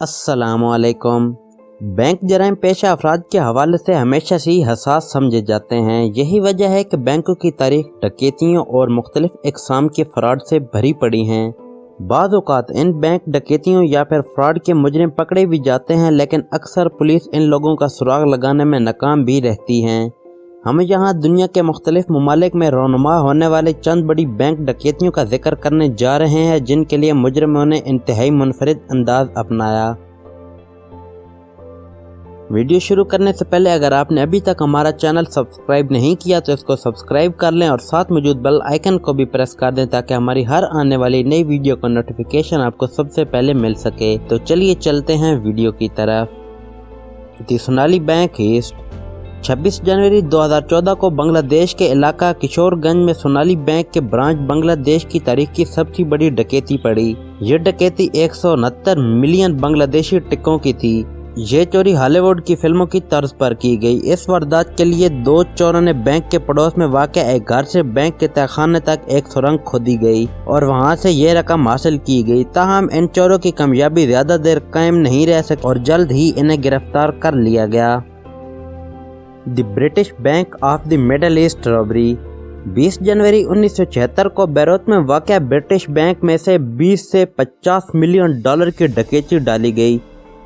السلام علیکم۔ بینک جرائم پیشہ افراد کے حوالے سے ہمیشہ سے ہی حساس سمجھے جاتے ہیں۔ یہی وجہ ہے کہ بینکوں کی تاریخ ڈکیتیوں اور مختلف اقسام کے فراڈ سے بھری پڑی ہیں۔ بعض اوقات ان بینک ڈکیتیوں یا پھر فراڈ کے مجرم پکڑے بھی جاتے ہیں، لیکن اکثر پولیس ان لوگوں کا سراغ لگانے میں ناکام بھی رہتی ہے۔ ہم یہاں دنیا کے مختلف ممالک میں رونما ہونے والے چند بڑی بینک ڈکیتیوں کا ذکر کرنے جا رہے ہیں، جن کے لیے مجرموں نے انتہائی منفرد انداز اپنایا۔ ویڈیو شروع کرنے سے پہلے اگر آپ نے ابھی تک ہمارا چینل سبسکرائب نہیں کیا تو اس کو سبسکرائب کر لیں اور ساتھ موجود بیل آئیکن کو بھی پریس کر دیں تاکہ ہماری ہر آنے والی نئی ویڈیو کا نوٹیفیکیشن آپ کو سب سے پہلے مل سکے۔ تو چلیے چلتے ہیں ویڈیو کی طرف۔ دی سونالی بینک ہیسٹ۔ 26 جنوری 2014 کو بنگلہ دیش کے علاقہ کشور گنج میں سونالی بینک کے برانچ بنگلہ دیش کی تاریخ کی سب سے بڑی ڈکیتی پڑی۔ یہ ڈکیتی 169 ملین بنگلہ دیشی ٹکوں کی تھی۔ یہ چوری ہالی ووڈ کی فلموں کی طرز پر کی گئی۔ اس واردات کے لیے دو چوروں نے بینک کے پڑوس میں واقع ایک گھر سے بینک کے تہخانے تک ایک سرنگ کھودی گئی اور وہاں سے یہ رقم حاصل کی گئی۔ تاہم ان چوروں کی کامیابی زیادہ دیر قائم نہیں رہ سکی اور جلد ہی انہیں گرفتار کر لیا گیا۔ The British bank of the Middle East robbery. 20 جنوری 1976 کو بیروت میں واقع برٹش بینک میں سے 20 سے 50 ملین ڈالر کی ڈکیتی ڈالی گئی۔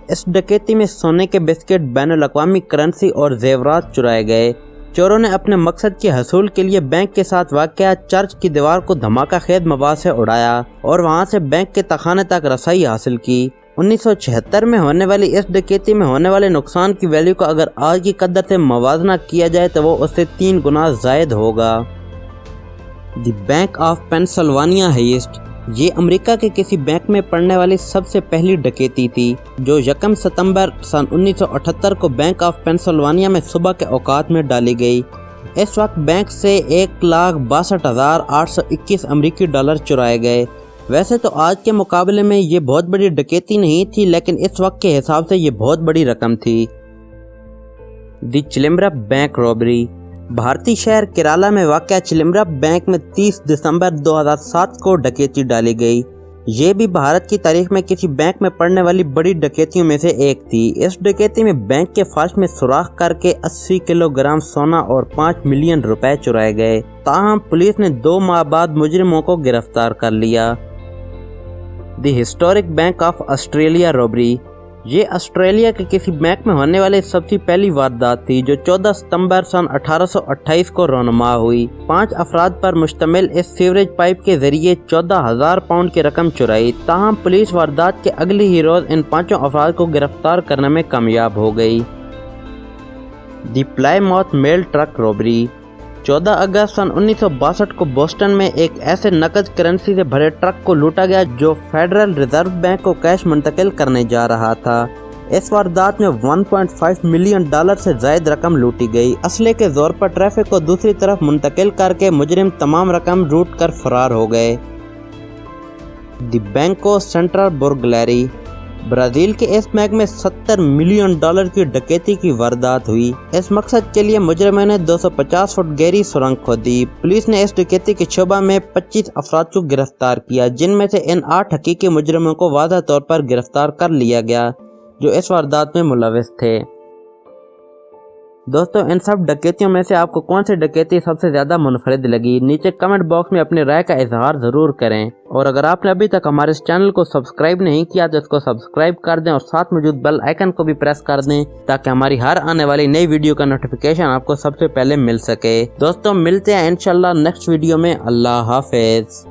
اس ڈکیتی میں سونے کے بسکٹ، بین الاقوامی کرنسی اور زیورات چرائے گئے۔ چوروں نے اپنے مقصد کے حصول کے لیے بینک کے ساتھ واقع چرچ کی دیوار کو دھماکہ خیز مواد سے اڑایا اور وہاں سے بینک کے تہخانے تک رسائی حاصل کی۔ 1976 میں ہونے والی اس ڈکیتی میں ہونے والے نقصان کی ویلیو کو اگر آج کی قدر سے موازنہ کیا جائے تو وہ اس سے 3 گنا زائد ہوگا۔ The bank of Pennsylvania heist. یہ امریکہ کے کسی بینک میں پڑنے والی سب سے پہلی ڈکیتی تھی، جو 1 ستمبر سن 1978 کو بینک آف پینسلوانیا میں صبح کے اوقات میں ڈالی گئی۔ اس وقت بینک سے 1,62,821 امریکی ڈالر چرائے گئے۔ ویسے تو آج کے مقابلے میں یہ بہت بڑی ڈکیتی نہیں تھی، لیکن اس وقت کے حساب سے یہ بہت بڑی رقم تھی۔ دی چلمبرا بینک رابری۔ بھارتی شہر کیرالہ میں واقع چلمبرا بینک میں 30 دسمبر 2007 کو ڈکیتی ڈالی گئی۔ یہ بھی بھارت کی تاریخ میں کسی بینک میں پڑنے والی بڑی ڈکیتیوں میں سے ایک تھی۔ اس ڈکیتی میں بینک کے فرش میں سوراخ کر کے 80 کلو گرام سونا اور 5 ملین روپے چرائے گئے۔ تاہم پولیس نے 2 ماہ بعد مجرموں کو گرفتار کر لیا۔ The historic bank of Australia robbery. یہ آسٹریلیا کے کسی بینک میں ہونے والی سب سے پہلی واردات تھی، جو 14 ستمبر سن 1828 کو رونما ہوئی۔ 5 افراد پر مشتمل اس سیوریج پائپ کے ذریعے 14,000 پاؤنڈ کی رقم چرائی۔ تاہم پولیس واردات کے اگلے ہی روز ان 5 افراد کو گرفتار کرنے میں کامیاب ہو گئی۔ دی پلائی ماؤتھ میل ٹرک رابری۔ 14 اگست سن 1962 کو بوسٹن میں ایک ایسے نقد کرنسی سے بھرے ٹرک کو لوٹا گیا جو فیڈرل ریزرو بینک کو کیش منتقل کرنے جا رہا تھا۔ اس واردات میں 1.5 ملین ڈالر سے زائد رقم لوٹی گئی۔ اسلحے کے زور پر ٹریفک کو دوسری طرف منتقل کر کے مجرم تمام رقم لوٹ کر فرار ہو گئے۔ دی بینکو سینٹرل برگلری۔ برازیل کے اس بینک میں 70 ملین ڈالر کی ڈکیتی کی واردات ہوئی۔ اس مقصد کے لیے مجرموں نے 250 فٹ گہری سرنگ کھودی۔ پولیس نے اس ڈکیتی کے شعبہ میں 25 افراد کو گرفتار کیا، جن میں سے ان 8 حقیقی مجرموں کو واضح طور پر گرفتار کر لیا گیا جو اس واردات میں ملوث تھے۔ دوستو، ان سب ڈکیتیوں میں سے آپ کو کون سی ڈکیتی سب سے زیادہ منفرد لگی؟ نیچے کمنٹ باکس میں اپنی رائے کا اظہار ضرور کریں، اور اگر آپ نے ابھی تک ہمارے اس چینل کو سبسکرائب نہیں کیا تو اس کو سبسکرائب کر دیں اور ساتھ موجود بیل آئیکن کو بھی پریس کر دیں تاکہ ہماری ہر آنے والی نئی ویڈیو کا نوٹیفیکیشن آپ کو سب سے پہلے مل سکے۔ دوستو، ملتے ہیں انشاءاللہ نیکسٹ ویڈیو میں۔ اللہ حافظ۔